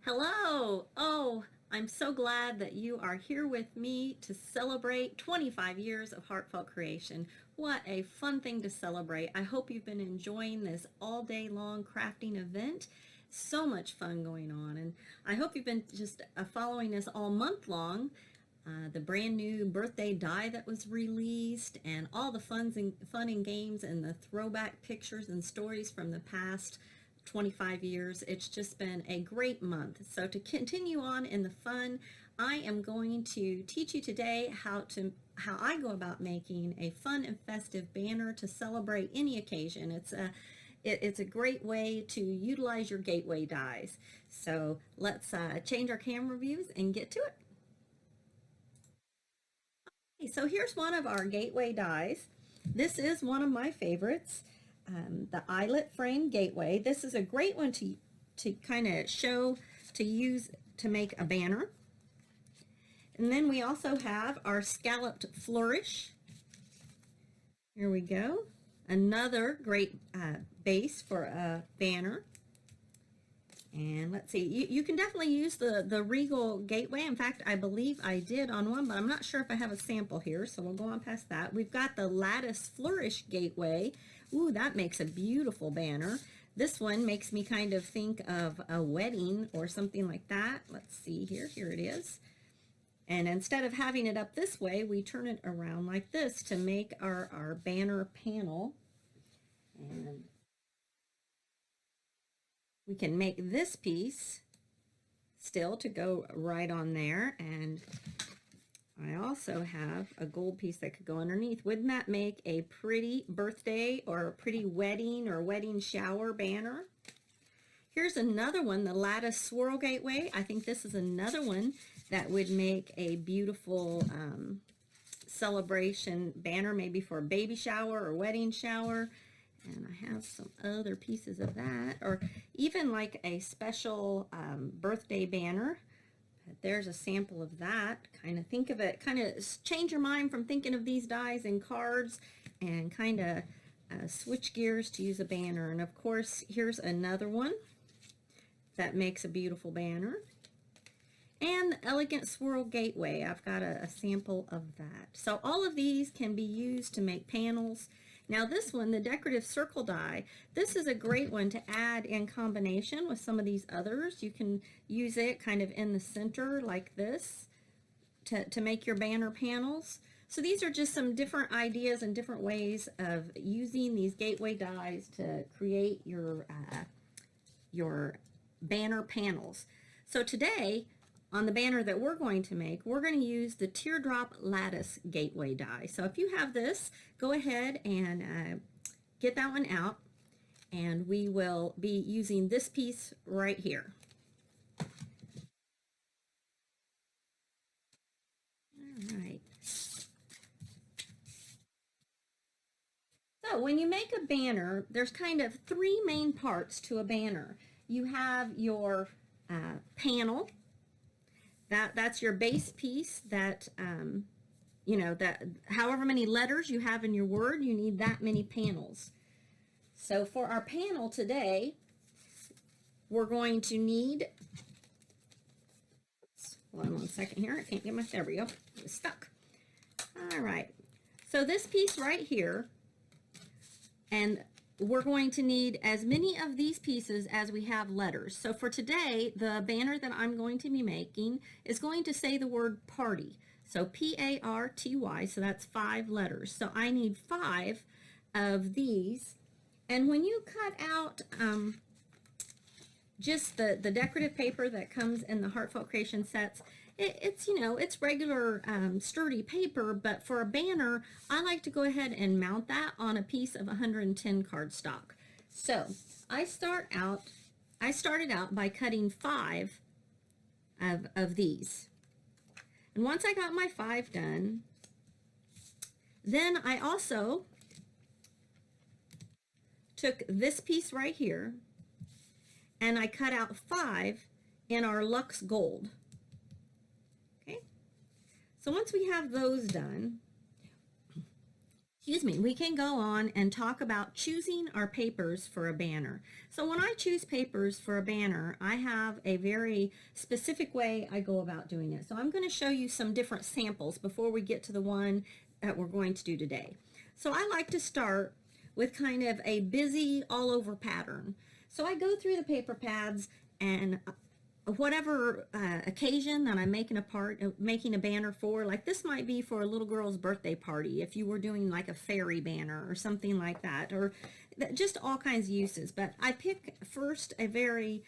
Hello! Oh, I'm so glad that you are here with me to celebrate 25 years of Heartfelt Creation. What a fun thing to celebrate. I hope you've been enjoying this all day long crafting event. So much fun going on, and I hope you've been just following us all month long. The brand new birthday die that was released, and all the fun and games, and the throwback pictures and stories from the past 25 years. It's just been a great month. So to continue on in the fun, I am going to teach you today how I go about making a fun and festive banner to celebrate any occasion. It's a great way to utilize your gateway dies. So let's change our camera views and get to it. Okay, so here's one of our gateway dies. This is one of my favorites, the eyelet frame gateway. This is a great one to kind of show, to use to make a banner. And then we also have our scalloped flourish. Here we go. Another great base for a banner. And let's see, you can definitely use the Regal Gateway. In fact, I believe I did on one, but I'm not sure if I have a sample here, so we'll go on past that. We've got the Lattice Flourish Gateway. Ooh, that makes a beautiful banner. This one makes me kind of think of a wedding or something like that. Let's see here. Here it is. And instead of having it up this way, we turn it around like this to make our banner panel. And we can make this piece still to go right on there, and I also have a gold piece that could go underneath. Wouldn't that make a pretty birthday or a pretty wedding or wedding shower banner? Here's another one, the Lattice Swirl Gateway. I think this is another one that would make a beautiful celebration banner, maybe for a baby shower or wedding shower. And I have some other pieces of that, or even like a special birthday banner. There's a sample of that. Kind of think of it, kind of change your mind from thinking of these dies and cards and kind of switch gears to use a banner. And of course, here's another one that makes a beautiful banner. And the Elegant Swirl Gateway, I've got a sample of that. So all of these can be used to make panels. Now this one, the Decorative Circle die, this is a great one to add in combination with some of these others. You can use it kind of in the center like this to make your banner panels. So these are just some different ideas and different ways of using these gateway dies to create your banner panels. So today, on the banner that we're going to make, we're going to use the Teardrop Lattice Gateway die. So if you have this, go ahead and get that one out, and we will be using this piece right here. All right. So when you make a banner, there's kind of three main parts to a banner. You have your panel. That's your base piece that, you know, that however many letters you have in your word, you need that many panels. So for our panel today, we're going to need, hold on 1 second here, I can't get my, there we go, it was stuck. All right, so this piece right here, and we're going to need as many of these pieces as we have letters. So for today, the banner that I'm going to be making is going to say the word party. So P-A-R-T-Y, so that's 5 letters. So I need 5 of these. And when you cut out just the decorative paper that comes in the Heartfelt Creation sets, it's, you know, it's regular sturdy paper, but for a banner, I like to go ahead and mount that on a piece of 110 cardstock. So I started out by cutting 5 of these. And once I got my 5 done, then I also took this piece right here and I cut out 5 in our Luxe Gold. Okay, so once we have those done, excuse me, we can go on and talk about choosing our papers for a banner. So when I choose papers for a banner, I have a very specific way I go about doing it. So I'm going to show you some different samples before we get to the one that we're going to do today. So I like to start with kind of a busy all over pattern. So I go through the paper pads, and whatever occasion that I'm making a banner for, like this might be for a little girl's birthday party, if you were doing like a fairy banner or something like that, or just all kinds of uses. But I pick first a very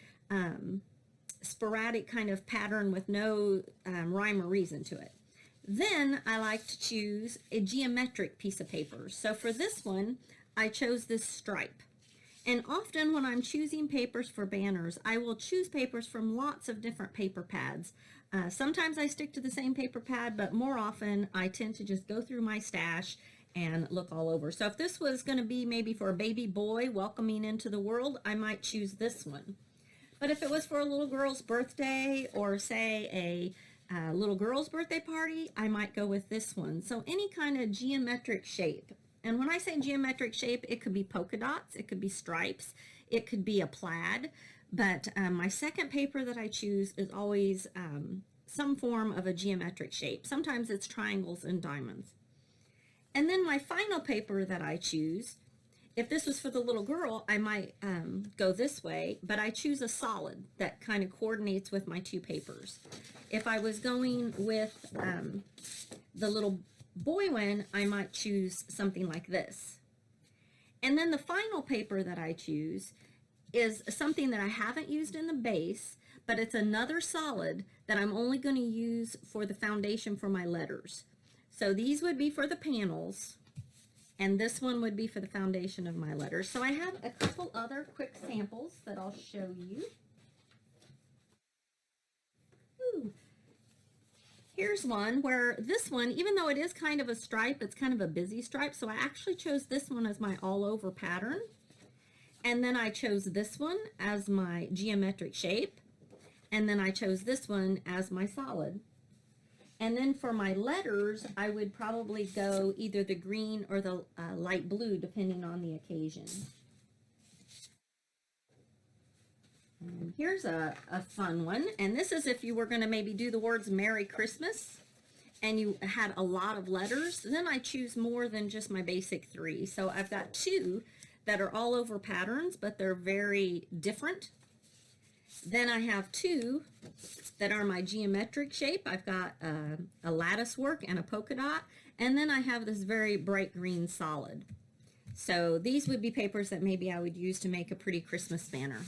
sporadic kind of pattern with no rhyme or reason to it. Then I like to choose a geometric piece of paper. So for this one, I chose this stripe. And often when I'm choosing papers for banners, I will choose papers from lots of different paper pads. Sometimes I stick to the same paper pad, but more often I tend to just go through my stash and look all over. So if this was going to be maybe for a baby boy welcoming into the world, I might choose this one. But if it was for a little girl's birthday, or say a little girl's birthday party, I might go with this one. So any kind of geometric shape. And when I say geometric shape, it could be polka dots, it could be stripes, it could be a plaid. But my second paper that I choose is always some form of a geometric shape. Sometimes it's triangles and diamonds. And then my final paper that I choose, if this was for the little girl, I might go this way, but I choose a solid that kind of coordinates with my two papers. If I was going with the little boy one, I might choose something like this. And then the final paper that I choose is something that I haven't used in the base, but it's another solid that I'm only going to use for the foundation for my letters. So these would be for the panels, and this one would be for the foundation of my letters. So I have a couple other quick samples that I'll show you. Ooh. Here's one where this one, even though it is kind of a stripe, it's kind of a busy stripe. So I actually chose this one as my all over pattern. And then I chose this one as my geometric shape. And then I chose this one as my solid. And then for my letters, I would probably go either the green or the light blue, depending on the occasion. And here's a fun one, and this is if you were going to maybe do the words Merry Christmas and you had a lot of letters, then I choose more than just my basic three. So I've got two that are all over patterns, but they're very different. Then I have two that are my geometric shape. I've got a lattice work and a polka dot, and then I have this very bright green solid. So these would be papers that maybe I would use to make a pretty Christmas banner.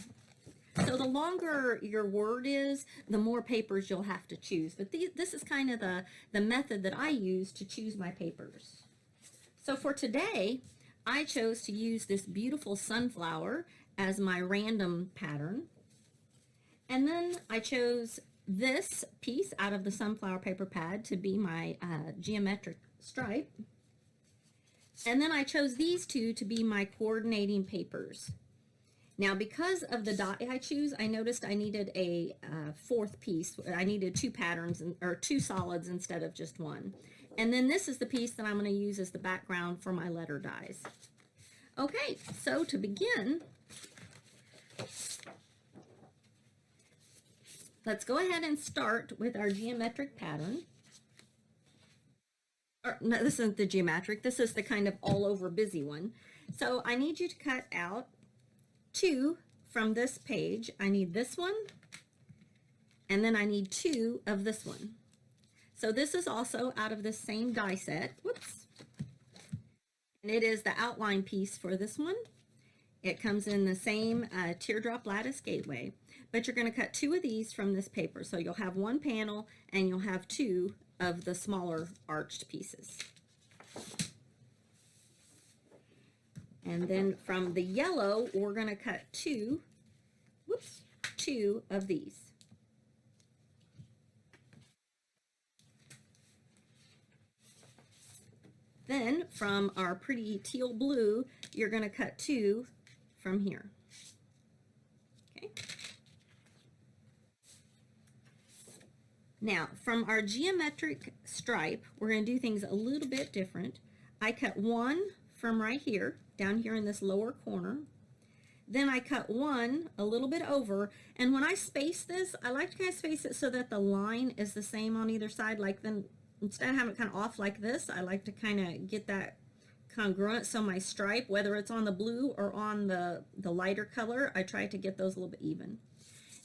So the longer your word is, the more papers you'll have to choose. But this is kind of the method that I use to choose my papers. So for today, I chose to use this beautiful sunflower as my random pattern. And then I chose this piece out of the sunflower paper pad to be my geometric stripe. And then I chose these two to be my coordinating papers. Now, because of the dot I choose, I noticed I needed a fourth piece. I needed two patterns, or two solids instead of just one. And then this is the piece that I'm going to use as the background for my letter dies. Okay, so to begin, let's go ahead and start with our geometric pattern. Or, no, this isn't the geometric. This is the kind of all over busy one. So I need you to cut out two from this page. I need this one, and then I need two of this one. So this is also out of the same die set. Whoops. And it is the outline piece for this one. It comes in the same teardrop lattice gateway, but you're going to cut two of these from this paper. So you'll have one panel and you'll have two of the smaller arched pieces. And then from the yellow, we're going to cut two of these. Then from our pretty teal blue, you're going to cut two from here. Okay. Now, from our geometric stripe, we're going to do things a little bit different. I cut one from right here, down here in this lower corner. Then I cut one a little bit over, and when I space this, I like to kind of space it so that the line is the same on either side. Like then, instead of having it kind of off like this, I like to kind of get that congruent, so my stripe, whether it's on the blue or on the lighter color, I try to get those a little bit even.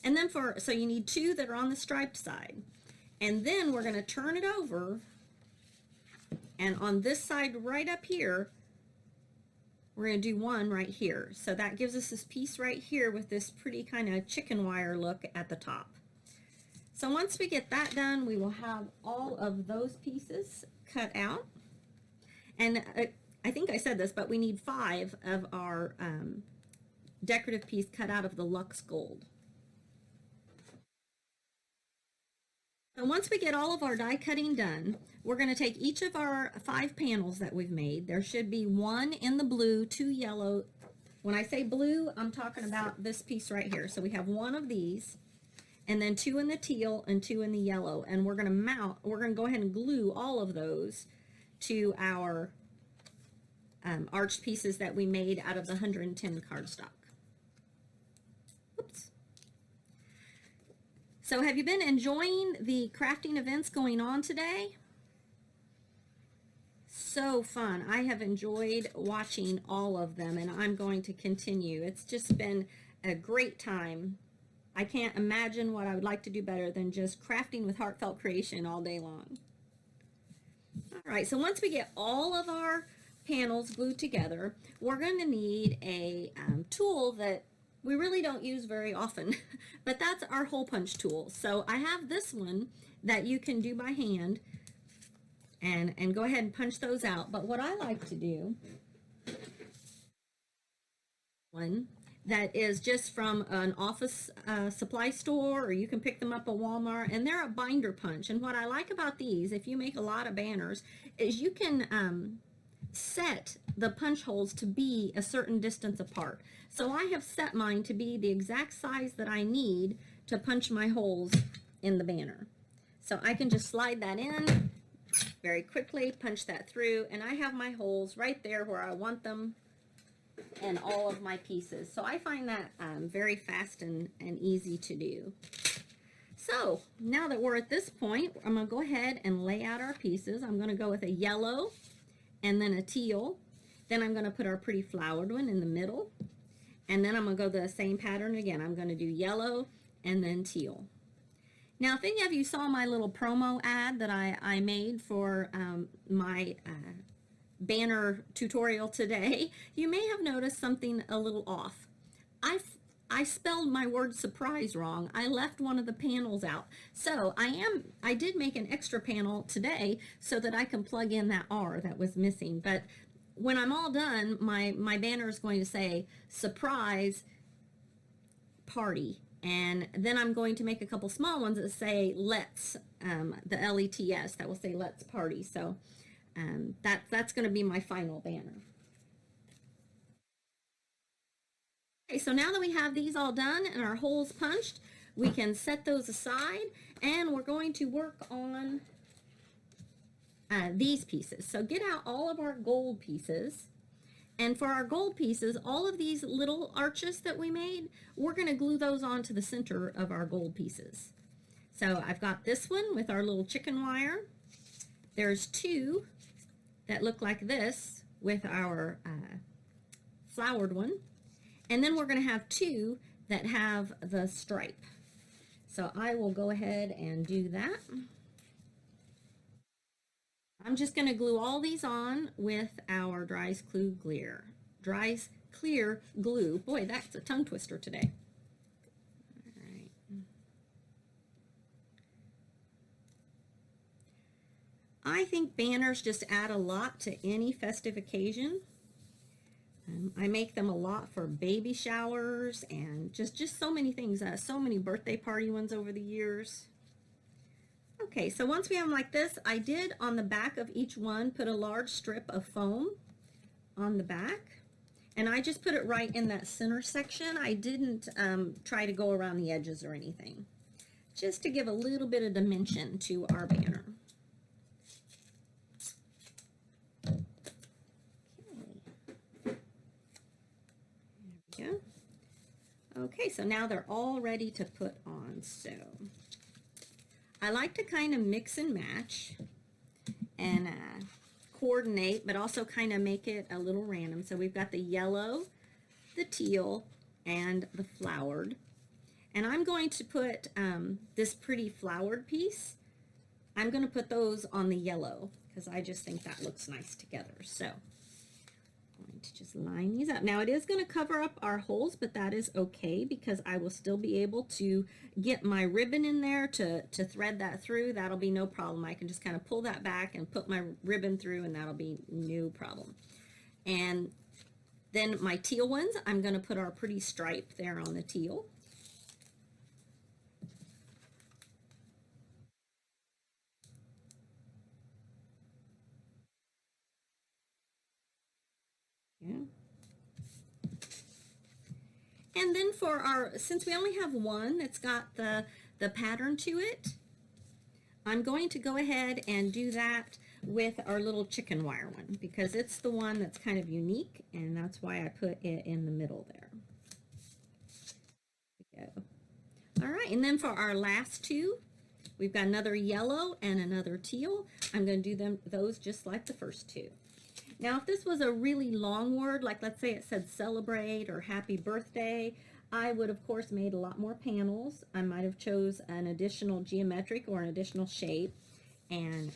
And then so you need two that are on the striped side. And then we're going to turn it over, and on this side right up here, we're going to do one right here. So that gives us this piece right here with this pretty kind of chicken wire look at the top. So once we get that done, we will have all of those pieces cut out. And I think I said this, but we need 5 of our decorative piece cut out of the Luxe Gold. And once we get all of our die cutting done, we're going to take each of our 5 panels that we've made. There should be 1 in the blue, 2 yellow. When I say blue, I'm talking about this piece right here. So we have 1 of these, and then 2 in the teal and 2 in the yellow. And we're going to go ahead and glue all of those to our arched pieces that we made out of the 110 cardstock. Oops. So have you been enjoying the crafting events going on today? So fun. I have enjoyed watching all of them, and I'm going to continue. It's just been a great time. I can't imagine what I would like to do better than just crafting with Heartfelt Creation all day long. All right, so once we get all of our panels glued together, we're going to need a tool that we really don't use very often, but that's our hole punch tool. So I have this one that you can do by hand and go ahead and punch those out. But what I like to do, one that is just from an office supply store, or you can pick them up at Walmart, and they're a binder punch. And what I like about these, if you make a lot of banners, is you can set the punch holes to be a certain distance apart. So I have set mine to be the exact size that I need to punch my holes in the banner. So I can just slide that in very quickly, punch that through, and I have my holes right there where I want them in all of my pieces. So I find that very fast and easy to do. So now that we're at this point, I'm going to go ahead and lay out our pieces. I'm going to go with a yellow and then a teal. Then I'm going to put our pretty flowered one in the middle. And then I'm going to go the same pattern again. I'm going to do yellow and then teal. Now, if any of you saw my little promo ad that I made for my banner tutorial today, you may have noticed something a little off. I spelled my word surprise wrong. I left one of the panels out. So I did make an extra panel today so that I can plug in that R that was missing. But when I'm all done, my banner is going to say surprise party. And then I'm going to make a couple small ones that say let's, the LETS, that will say let's party. So that's going to be my final banner. Okay, so now that we have these all done and our holes punched, we can set those aside, and we're going to work on these pieces. So get out all of our gold pieces. And for our gold pieces, all of these little arches that we made, we're going to glue those onto the center of our gold pieces. So I've got this one with our little chicken wire. There's 2 that look like this with our flowered one. And then we're going to have 2 that have the stripe. So I will go ahead and do that. I'm just going to glue all these on with our Dries Clear glue. Boy, that's a tongue twister today. All right. I think banners just add a lot to any festive occasion. I make them a lot for baby showers and just so many things, so many birthday party ones over the years. Okay, so once we have them like this, I did on the back of each one put a large strip of foam on the back, and I just put it right in that center section. I didn't try to go around the edges or anything, just to give a little bit of dimension to our banner. Okay, so now they're all ready to put on. So I like to kind of mix and match and coordinate, but also kind of make it a little random. So we've got the yellow, the teal, and the flowered. And I'm going to put this pretty flowered piece, I'm going to put those on the yellow because I just think that looks nice together. So I'm going to just line these up. Now it is going to cover up our holes, but that is okay because I will still be able to get my ribbon in there to thread that through. That'll be no problem. I can just kind of pull that back and put my ribbon through, and that'll be no problem. And then my teal ones, I'm going to put our pretty stripe there on the teal. Yeah. And then for our, since we only have one that's got the pattern to it, I'm going to go ahead and do that with our little chicken wire one because it's the one that's kind of unique, and that's why I put it in the middle there. There we go. All right, and then for our last two, we've got another yellow and another teal. I'm going to do those just like the first two. Now, if this was a really long word, like let's say it said celebrate or happy birthday, I would of course made a lot more panels. I might have chose an additional geometric or an additional shape and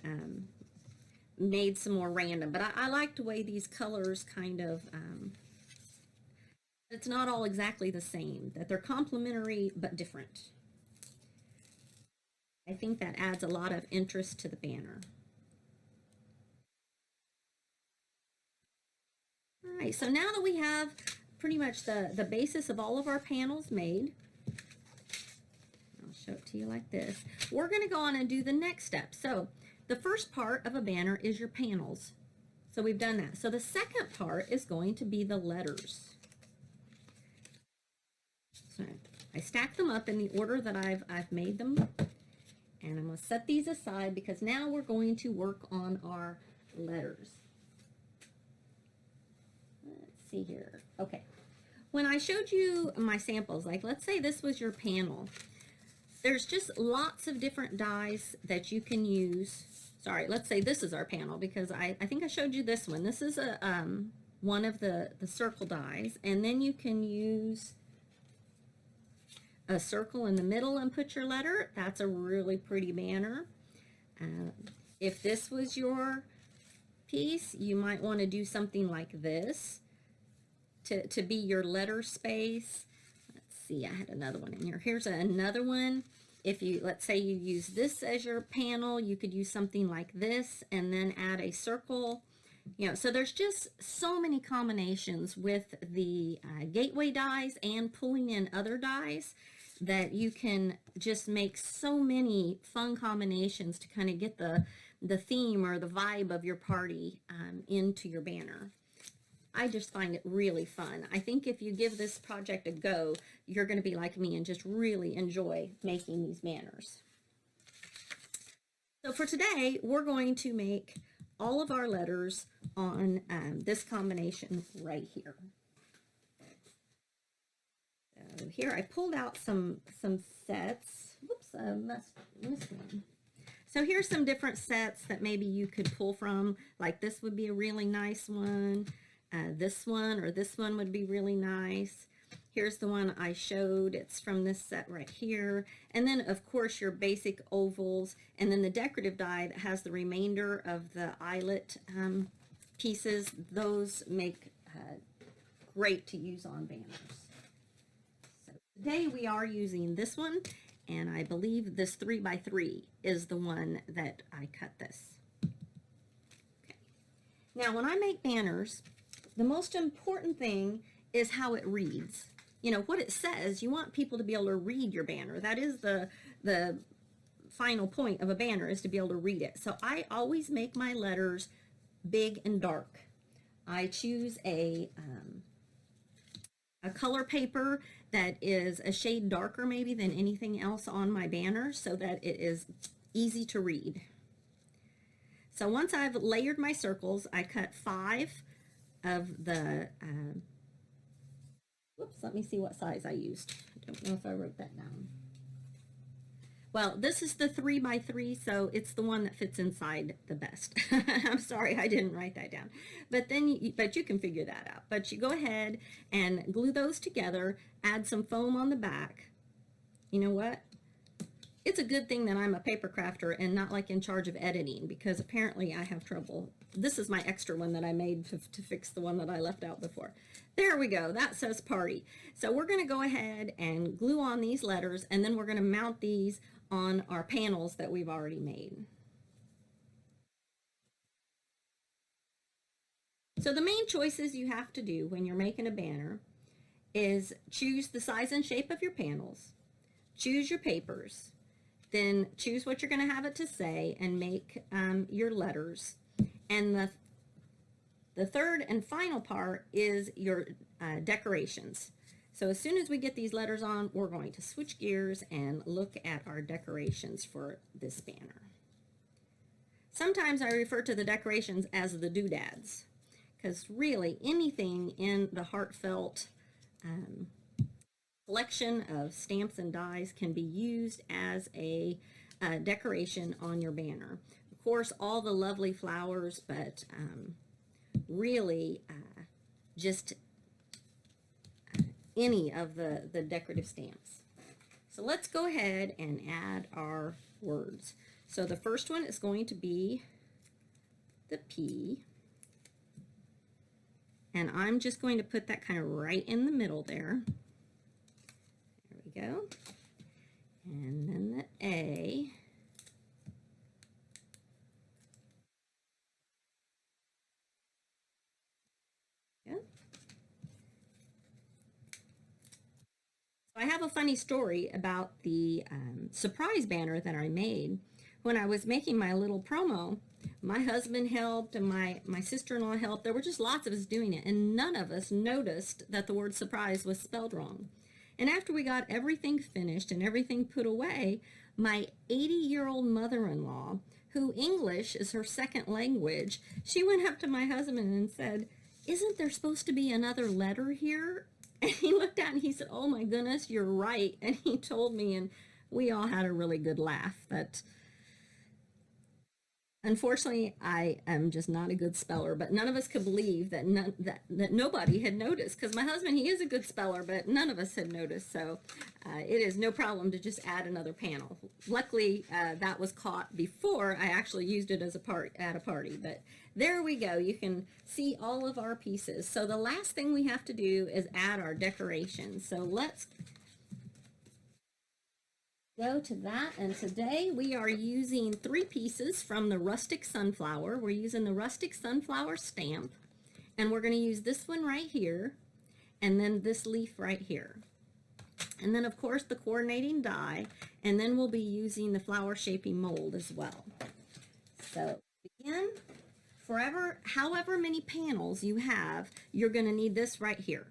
made some more random. But I like the way these colors kind of, it's not all exactly the same, that they're complementary but different. I think that adds a lot of interest to the banner. All right, so now that we have pretty much the basis of all of our panels made, I'll show it to you like this. We're going to go on and do the next step. So the first part of a banner is your panels. So we've done that. So the second part is going to be the letters. So I stack them up in the order that I've made them. And I'm going to set these aside because now we're going to work on our letters. See here. Okay. When I showed you my samples, like let's say this was your panel, there's just lots of different dies that you can use. Sorry, let's say this is our panel because I think I showed you this one. This is a one of the circle dies, and then you can use a circle in the middle and put your letter. That's a really pretty banner. If this was your piece, you might want to do something like this to be your letter space. Let's see, I had another one in here. Here's another one. If you, let's say you use this as your panel, you could use something like this and then add a circle. You know, so there's just so many combinations with the gateway dies and pulling in other dies that you can just make so many fun combinations to kind of get the theme or the vibe of your party into your banner. I just find it really fun. I think if you give this project a go, you're going to be like me and just really enjoy making these banners. So for today, we're going to make all of our letters on this combination right here. So here I pulled out some sets. Whoops, I missed one. So here's some different sets that maybe you could pull from. Like this would be a really nice one. This one or this one would be really nice. Here's the one I showed. It's from this set right here. And then, of course, your basic ovals. And then the decorative die that has the remainder of the eyelet pieces. Those make great to use on banners. So today we are using this one. And I believe this 3x3 is the one that I cut this. Okay. Now, when I make banners, the most important thing is how it reads. You know, what it says, you want people to be able to read your banner. That is the final point of a banner, is to be able to read it. So I always make my letters big and dark. I choose a color paper that is a shade darker maybe than anything else on my banner so that it is easy to read. So once I've layered my circles, I cut 5 of the Whoops, let me see what size I used. I don't know if I wrote that down. Well, this is the 3x3, so it's the one that fits inside the best. I'm sorry, I didn't write that down. But but you can figure that out. But you go ahead and glue those together, add some foam on the back. You know what? It's a good thing that I'm a paper crafter and not like in charge of editing, because apparently I have trouble. This is my extra one that I made to fix the one that I left out before. There we go. That says party. So we're going to go ahead and glue on these letters, and then we're going to mount these on our panels that we've already made. So the main choices you have to do when you're making a banner is choose the size and shape of your panels, choose your papers, then choose what you're going to have it to say, and make your letters. And the third and final part is your decorations. So as soon as we get these letters on, we're going to switch gears and look at our decorations for this banner. Sometimes I refer to the decorations as the doodads, because really anything in the Heartfelt collection of stamps and dies can be used as a decoration on your banner. Of course, all the lovely flowers, but really just any of the decorative stamps. So let's go ahead and add our words. So the first one is going to be the P, and I'm just going to put that kind of right in the middle there. There we go. And then the A. Yeah. So I have a funny story about the surprise banner that I made. When I was making my little promo, my husband helped and my sister-in-law helped. There were just lots of us doing it, and none of us noticed that the word surprise was spelled wrong. And after we got everything finished and everything put away, my 80-year-old mother-in-law, who English is her second language, she went up to my husband and said, "Isn't there supposed to be another letter here?" And he looked at it and he said, "Oh my goodness, you're right." And he told me, and we all had a really good laugh. But unfortunately, I am just not a good speller, but none of us could believe that that nobody had noticed, because my husband, he is a good speller, but none of us had noticed. So it is no problem to just add another panel. Luckily, that was caught before I actually used it as at a party, but there we go. You can see all of our pieces. So the last thing we have to do is add our decorations. So let's go to that, and today we are using 3 pieces from the Rustic Sunflower. We're using the Rustic Sunflower stamp, and we're going to use this one right here, and then this leaf right here, and then of course the coordinating die, and then we'll be using the flower shaping mold as well. So begin. However many panels you have, you're going to need this right here.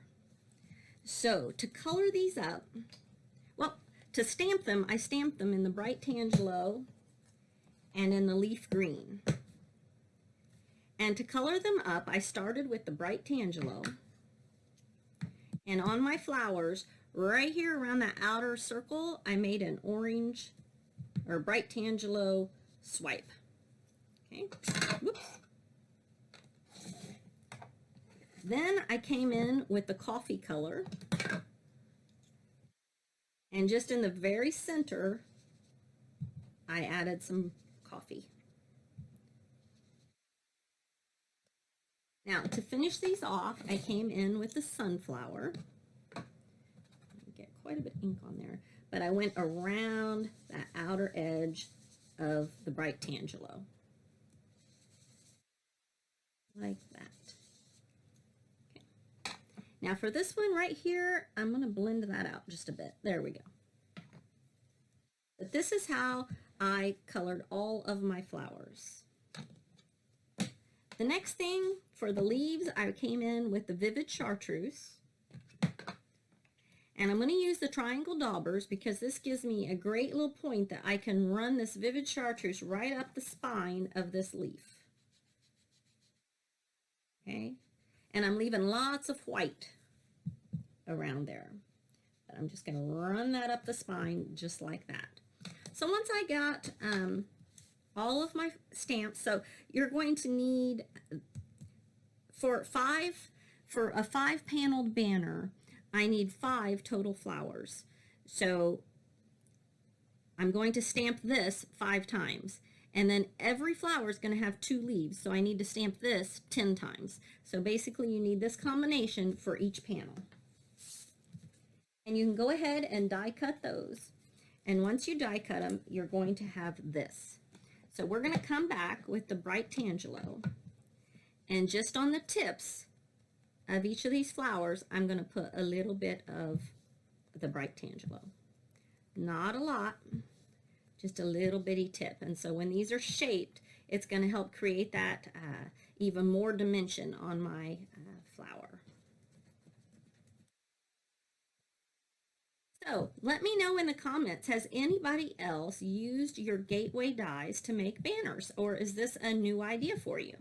So to color these up, well, to stamp them, I stamped them in the bright Tangelo and in the leaf green. And to color them up, I started with the bright Tangelo, and on my flowers, right here around that outer circle, I made an orange or bright Tangelo swipe. Okay, whoops. Then I came in with the coffee color, and just in the very center, I added some coffee. Now, to finish these off, I came in with the sunflower. Get quite a bit of ink on there, but I went around that outer edge of the bright Tangelo, like that. Now for this one right here, I'm going to blend that out just a bit. There we go. But this is how I colored all of my flowers. The next thing for the leaves, I came in with the Vivid Chartreuse. And I'm going to use the triangle daubers because this gives me a great little point that I can run this Vivid Chartreuse right up the spine of this leaf. Okay? And I'm leaving lots of white around there. But I'm just going to run that up the spine just like that. So once I got all of my stamps, so you're going to need for a 5-paneled banner, I need 5 total flowers. So I'm going to stamp this 5 times. And then every flower is going to have 2 leaves, so I need to stamp this 10 times. So basically you need this combination for each panel. And you can go ahead and die cut those. And once you die cut them, you're going to have this. So we're going to come back with the bright Tangelo. And just on the tips of each of these flowers, I'm going to put a little bit of the bright Tangelo. Not a lot. Just a little bitty tip. And so when these are shaped, it's going to help create that even more dimension on my flower. So let me know in the comments, has anybody else used your gateway dies to make banners, or is this a new idea for you?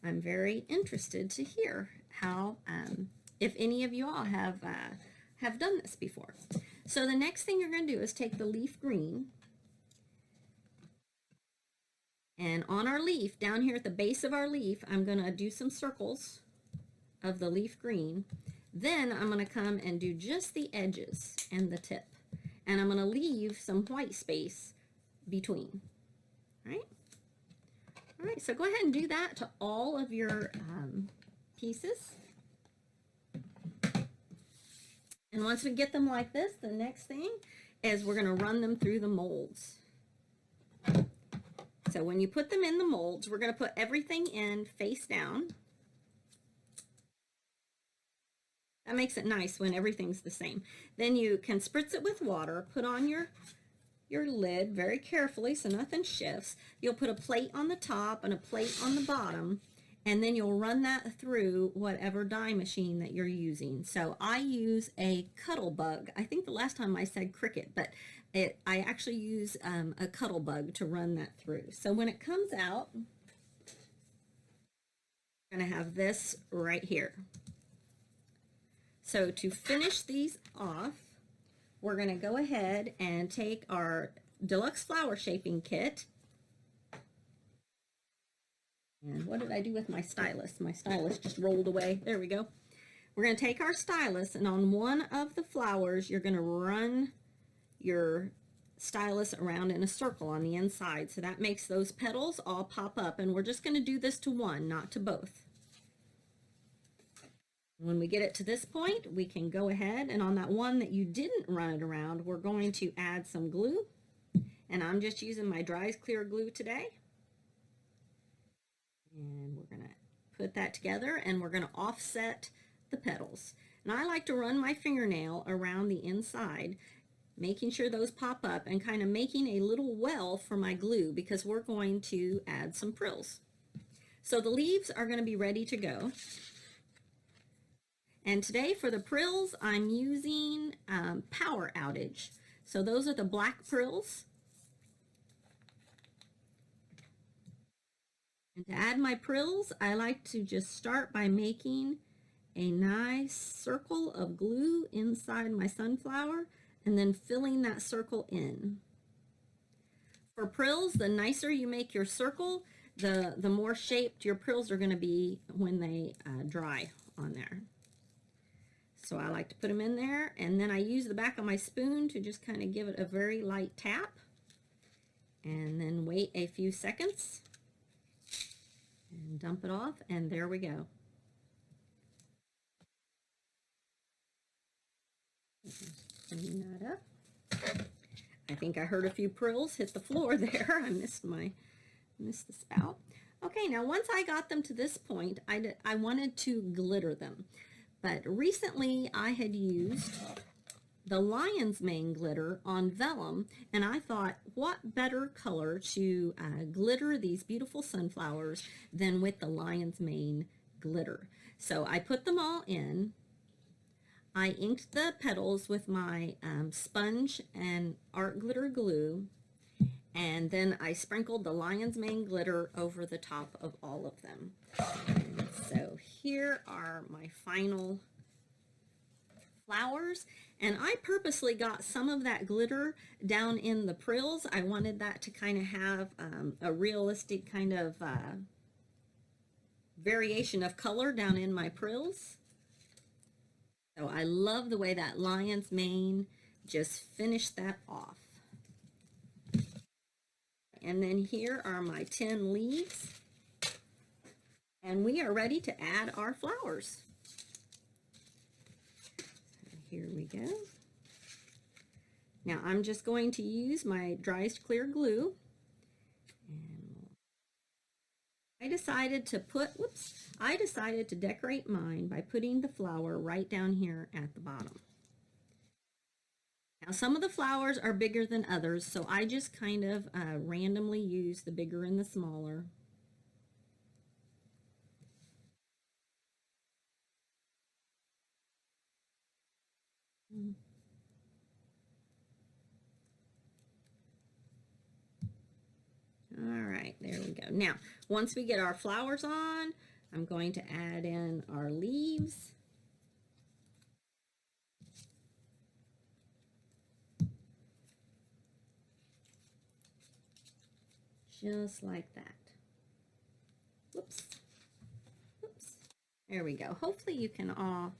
I'm very interested to hear how, if any of you all have done this before. So the next thing you're going to do is take the leaf green, and on our leaf, down here at the base of our leaf, I'm going to do some circles of the leaf green. Then I'm going to come and do just the edges and the tip. And I'm going to leave some white space between. All right? All right, so go ahead and do that to all of your pieces. And once we get them like this, the next thing is we're going to run them through the molds. So when you put them in the molds, we're going to put everything in face down. That makes it nice when everything's the same. Then you can spritz it with water, put on your lid very carefully so nothing shifts. You'll put a plate on the top and a plate on the bottom, and then you'll run that through whatever die machine that you're using. So I use a Cuttlebug. I think the last time I said Cricut, but I actually use a Cuttlebug to run that through. So when it comes out, I'm going to have this right here. So to finish these off, we're going to go ahead and take our Deluxe Flower Shaping Kit. And what did I do with my stylus? My stylus just rolled away. There we go. We're going to take our stylus, and on one of the flowers, you're going to run your stylus around in a circle on the inside. So that makes those petals all pop up. And we're just going to do this to one, not to both. When we get it to this point, we can go ahead, and on that one that you didn't run it around, we're going to add some glue. And I'm just using my Dries Clear glue today. And we're going to put that together, and we're going to offset the petals. And I like to run my fingernail around the inside, making sure those pop up and kind of making a little well for my glue, because we're going to add some frills. So the leaves are going to be ready to go. And today for the frills, I'm using Power Outage. So those are the black frills. And to add my frills, I like to just start by making a nice circle of glue inside my sunflower and then filling that circle in. For frills, the nicer you make your circle, the more shaped your frills are going to be when they dry on there. So I like to put them in there, and then I use the back of my spoon to just kind of give it a very light tap, and then wait a few seconds and dump it off, and there we go. Clean that up. I think I heard a few frills hit the floor there. I missed the spout. Okay, now once I got them to this point, I wanted to glitter them. But recently I had used the lion's mane glitter on vellum, and I thought, what better color to glitter these beautiful sunflowers than with the lion's mane glitter. So I put them all in. I inked the petals with my sponge and art glitter glue, and then I sprinkled the lion's mane glitter over the top of all of them. And so here are my final flowers, and I purposely got some of that glitter down in the frills. I wanted that to kind of have a realistic kind of variation of color down in my frills. So I love the way that lion's mane just finished that off. And then here are my 10 leaves, and we are ready to add our flowers. Here we go. Now I'm just going to use my dryest clear glue, and I decided to decorate mine by putting the flower right down here at the bottom. Now some of the flowers are bigger than others, so I just kind of randomly use the bigger and the smaller. All right, there we go. Now, once we get our flowers on, I'm going to add in our leaves. Just like that. Whoops. Whoops. There we go. Hopefully you can all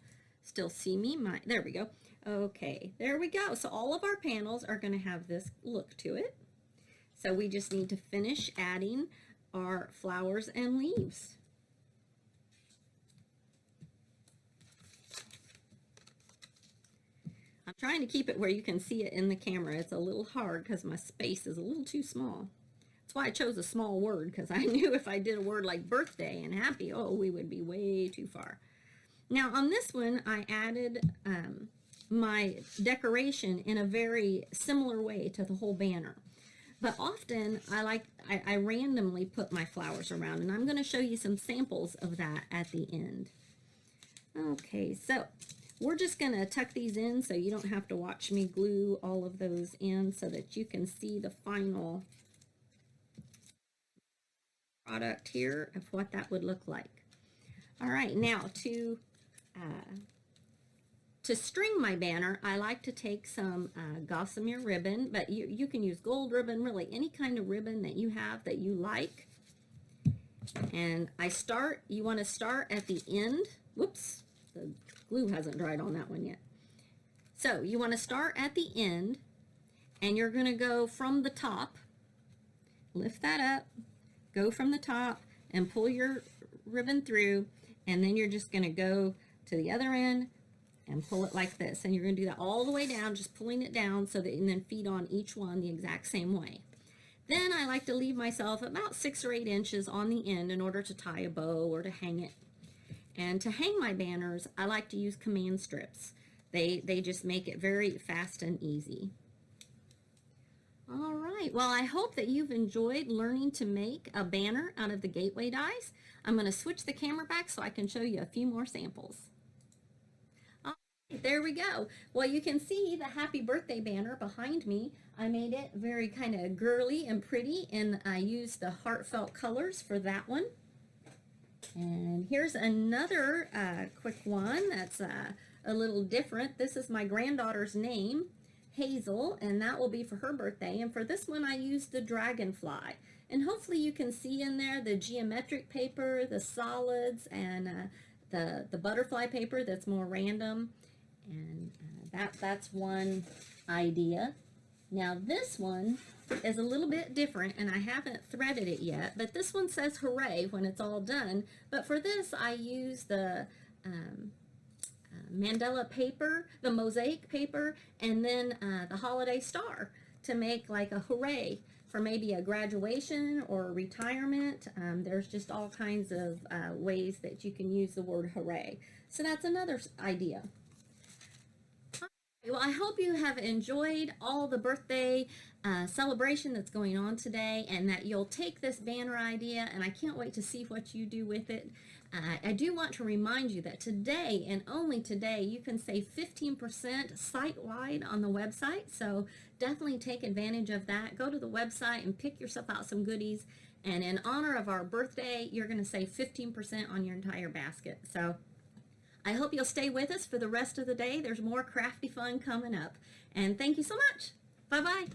still see me. There we go. Okay, there we go. So all of our panels are going to have this look to it. So we just need to finish adding our flowers and leaves. I'm trying to keep it where you can see it in the camera. It's a little hard because my space is a little too small. That's why I chose a small word, because I knew if I did a word like birthday and happy, oh, we would be way too far. Now on this one, I added my decoration in a very similar way to the whole banner. But often I randomly put my flowers around, and I'm going to show you some samples of that at the end. Okay, so we're just going to tuck these in so you don't have to watch me glue all of those in, so that you can see the final product here of what that would look like. All right, now to string my banner, I like to take some gossamer ribbon, but you can use gold ribbon, really any kind of ribbon that you have that you like. And you want to start at the end. Whoops, the glue hasn't dried on that one yet. So you want to start at the end, and you're going to go from the top, lift that up, go from the top and pull your ribbon through, and then you're just going to go to the other end and pull it like this, and you're going to do that all the way down, just pulling it down so that, and then feed on each one the exact same way. Then I like to leave myself about 6 or 8 inches on the end in order to tie a bow or to hang it. And to hang my banners, I like to use command strips. They just make it very fast and easy. All right, well, I hope that you've enjoyed learning to make a banner out of the gateway dies. I'm going to switch the camera back so I can show you a few more samples. There we go. Well, you can see the happy birthday banner behind me. I made it very kind of girly and pretty, and I used the Heartfelt colors for that one. And here's another quick one that's a little different. This is my granddaughter's name, Hazel, and that will be for her birthday. And for this one, I used the dragonfly. And hopefully you can see in there the geometric paper, the solids, and the butterfly paper that's more random. And that's one idea. Now this one is a little bit different, and I haven't threaded it yet, but this one says hooray when it's all done. But for this, I use the mandala paper, the mosaic paper, and then the holiday star to make like a hooray for maybe a graduation or a retirement. There's just all kinds of ways that you can use the word hooray. So that's another idea. Well, I hope you have enjoyed all the birthday celebration that's going on today, and that you'll take this banner idea, and I can't wait to see what you do with it. I do want to remind you that today, and only today, you can save 15% site-wide on the website, so definitely take advantage of that. Go to the website and pick yourself out some goodies, and in honor of our birthday, you're going to save 15% on your entire basket. So I hope you'll stay with us for the rest of the day. There's more crafty fun coming up. And thank you so much. Bye-bye.